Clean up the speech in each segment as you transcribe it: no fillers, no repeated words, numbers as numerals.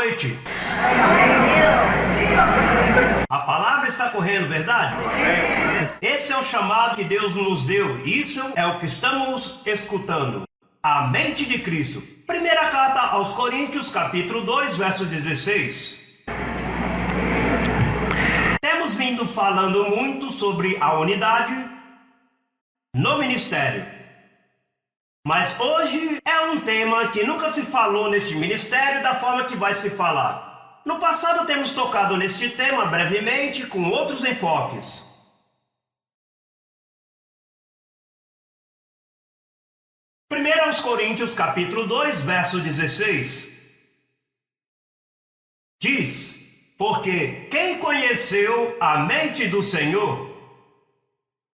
noite. A palavra está correndo, verdade? Esse é o chamado que Deus nos deu. Isso é o que estamos escutando. A mente de Cristo. Primeira carta aos Coríntios, capítulo 2, verso 16. Temos vindo falando muito sobre a unidade no ministério. Mas hoje é um tema que nunca se falou neste ministério da forma que vai se falar. No passado temos tocado neste tema brevemente com outros enfoques. 1 Coríntios capítulo 2, verso 16. Diz: porque quem conheceu a mente do Senhor,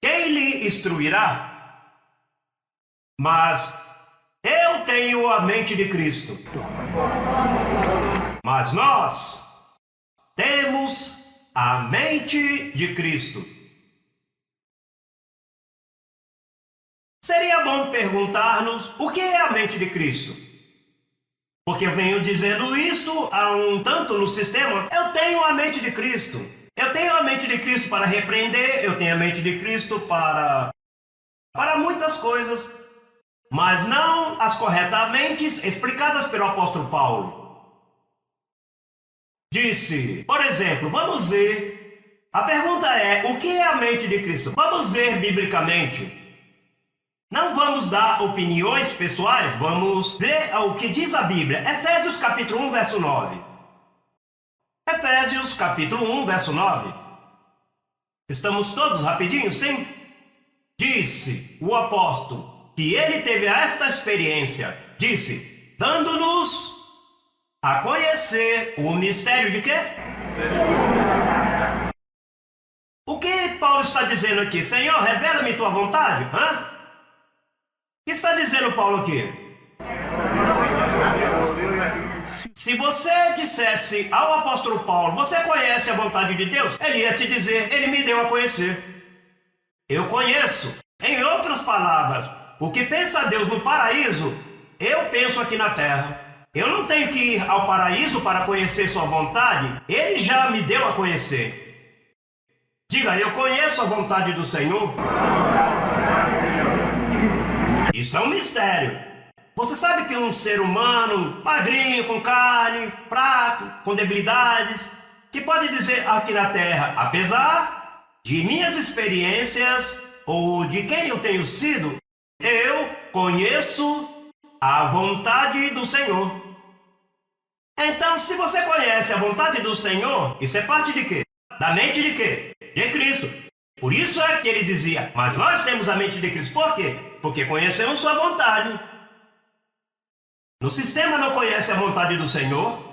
quem lhe instruirá? Mas eu tenho a mente de Cristo. Mas nós temos a mente de Cristo. Seria bom perguntar-nos o que é a mente de Cristo. Porque eu venho dizendo isto há um tanto no sistema. Eu tenho a mente de Cristo. Eu tenho a mente de Cristo para repreender. Eu tenho a mente de Cristo para muitas coisas. Mas não as corretamente explicadas pelo apóstolo Paulo. Disse, por exemplo, vamos ver. A pergunta é, o que é a mente de Cristo? Vamos ver biblicamente. Não vamos dar opiniões pessoais, vamos ver o que diz a Bíblia. Efésios capítulo 1, verso 9. Efésios capítulo 1, verso 9. Estamos todos rapidinho, sim? Disse o apóstolo que ele teve esta experiência, disse, dando-nos a conhecer o mistério de quê? O que Paulo está dizendo aqui? Senhor, revela-me tua vontade? O que está dizendo Paulo aqui? Se você dissesse ao apóstolo Paulo, você conhece a vontade de Deus? Ele ia te dizer, ele me deu a conhecer. Eu conheço. Em outras palavras, o que pensa Deus no paraíso, eu penso aqui na terra. Eu não tenho que ir ao paraíso para conhecer sua vontade. Ele já me deu a conhecer. Diga, eu conheço a vontade do Senhor. Isso é um mistério. Você sabe que um ser humano, magrinho, com carne, fraco, com debilidades, que pode dizer aqui na terra, apesar de minhas experiências ou de quem eu tenho sido, eu conheço a vontade do Senhor. Então, se você conhece a vontade do Senhor, isso é parte de quê? Da mente de quê? De Cristo. Por isso é que ele dizia, mas nós temos a mente de Cristo. Por quê? Porque conhecemos sua vontade. No sistema não conhece a vontade do Senhor.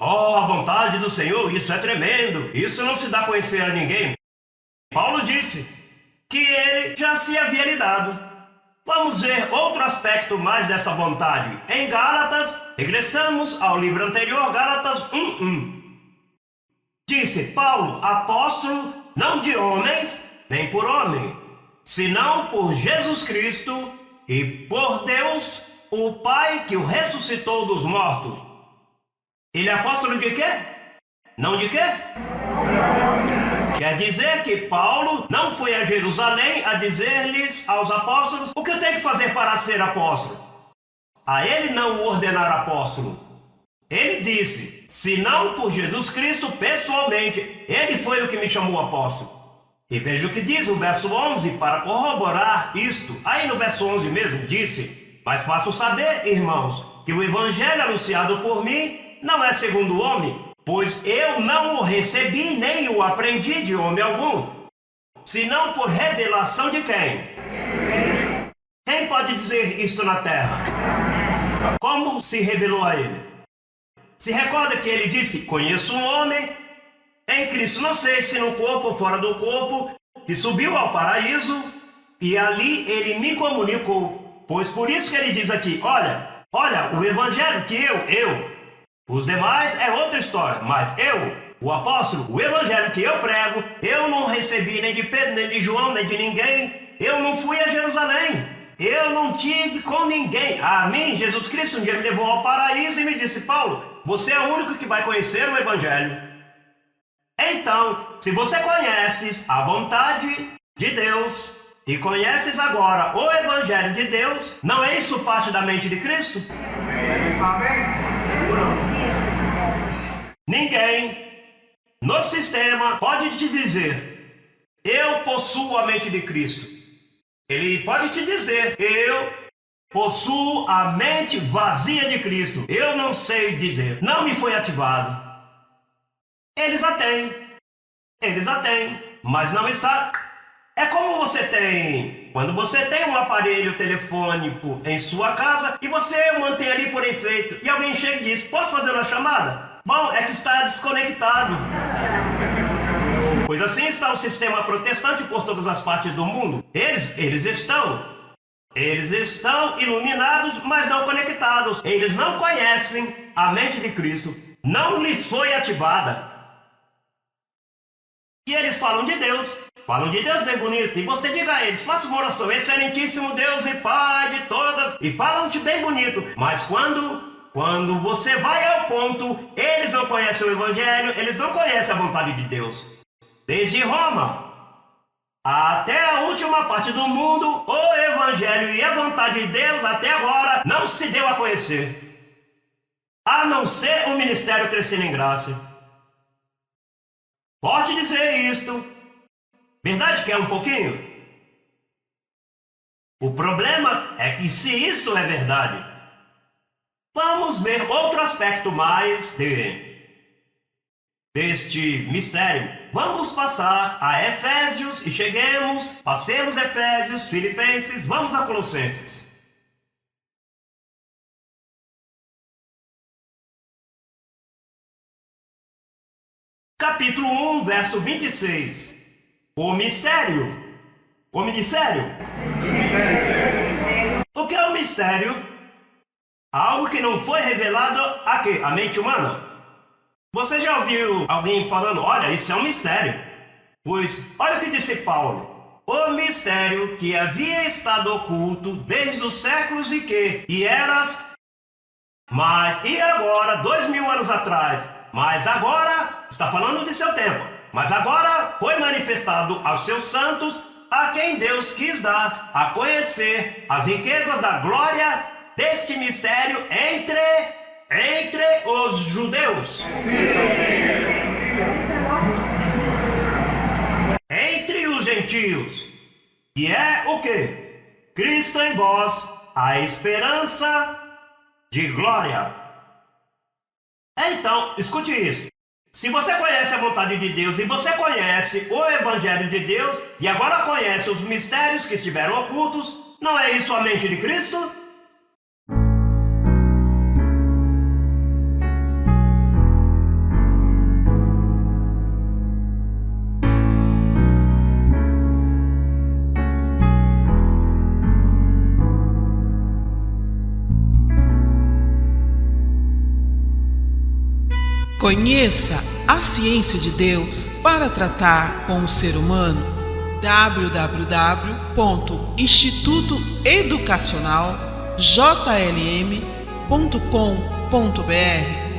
Oh, a vontade do Senhor, isso é tremendo. Isso não se dá a conhecer a ninguém. Paulo disse que ele já se havia lhe dado. Vamos ver outro aspecto mais dessa vontade. Em Gálatas, regressamos ao livro anterior, Gálatas 1:1. Disse Paulo, apóstolo, não de homens, nem por homem, senão por Jesus Cristo e por Deus, o Pai que o ressuscitou dos mortos. Ele é apóstolo de quê? Não de quê? Quer dizer que Paulo não foi a Jerusalém a dizer-lhes aos apóstolos o que eu tenho que fazer para ser apóstolo. A ele não o ordenar apóstolo. Ele disse, se não por Jesus Cristo pessoalmente, ele foi o que me chamou apóstolo. E veja o que diz o verso 11 para corroborar isto. Aí no verso 11 mesmo disse, mas faço saber, irmãos, que o evangelho anunciado por mim não é segundo o homem, pois eu não o recebi nem o aprendi de homem algum, senão por revelação de quem? Quem pode dizer isto na terra? Como se revelou a ele? Se recorda que ele disse, conheço um homem em Cristo, não sei se no corpo ou fora do corpo, que subiu ao paraíso e ali ele me comunicou. Pois por isso que ele diz aqui, olha, o evangelho que os demais é outra história, mas o apóstolo, o evangelho que eu prego, eu não recebi nem de Pedro, nem de João, nem de ninguém. Eu não fui a Jerusalém. eu não tive com ninguém. A mim, Jesus Cristo um dia me levou ao paraíso e me disse: Paulo, você é o único que vai conhecer o Evangelho. Então, se você conheces a vontade de Deus e conheces agora o Evangelho de Deus, não é isso parte da mente de Cristo? Ninguém no sistema pode te dizer: eu possuo a mente de Cristo. Ele pode te dizer: eu possuo a mente vazia de Cristo. Eu não sei dizer, não me foi ativado. Eles a têm, mas não está. É como você tem, quando você tem um aparelho telefônico em sua casa e você mantém ali por enfeite e alguém chega e diz: posso fazer uma chamada? Bom, é que está desconectado. Pois assim está o sistema protestante por todas as partes do mundo. Eles estão iluminados, mas não conectados. Eles não conhecem a mente de Cristo. Não lhes foi ativada. E eles falam de Deus bem bonito. E você diga a eles: faça uma oração, excelentíssimo Deus e Pai de todas. E falam-te bem bonito. Mas quando você vai ao ponto, eles não conhecem o Evangelho, eles não conhecem a vontade de Deus. Desde Roma até a última parte do mundo, o Evangelho e a vontade de Deus até agora não se deu a conhecer, a não ser o ministério Crescendo em Graça. Pode dizer isto. Verdade que é um pouquinho? O problema é que, se isso é verdade, vamos ver outro aspecto mais deste mistério. Vamos passar a Efésios e passemos Efésios, Filipenses, vamos a Colossenses. Capítulo 1, verso 26. O mistério. O ministério. O que é o mistério? Algo que não foi revelado a quê? A mente humana. Você já ouviu alguém falando: olha, isso é um mistério? Pois, olha o que disse Paulo: o mistério que havia estado oculto desde os séculos e eras, mas e agora, 2000 anos atrás, mas agora, está falando de seu tempo, mas agora foi manifestado aos seus santos, a quem Deus quis dar a conhecer as riquezas da glória deste mistério entre os judeus. Entre os gentios. Que é o quê? Cristo em vós, a esperança de glória. Então, escute isso. Se você conhece a vontade de Deus e você conhece o Evangelho de Deus e agora conhece os mistérios que estiveram ocultos, não é isso a mente de Cristo? Conheça a ciência de Deus para tratar com o ser humano. www.institutoeducacionaljlm.com.br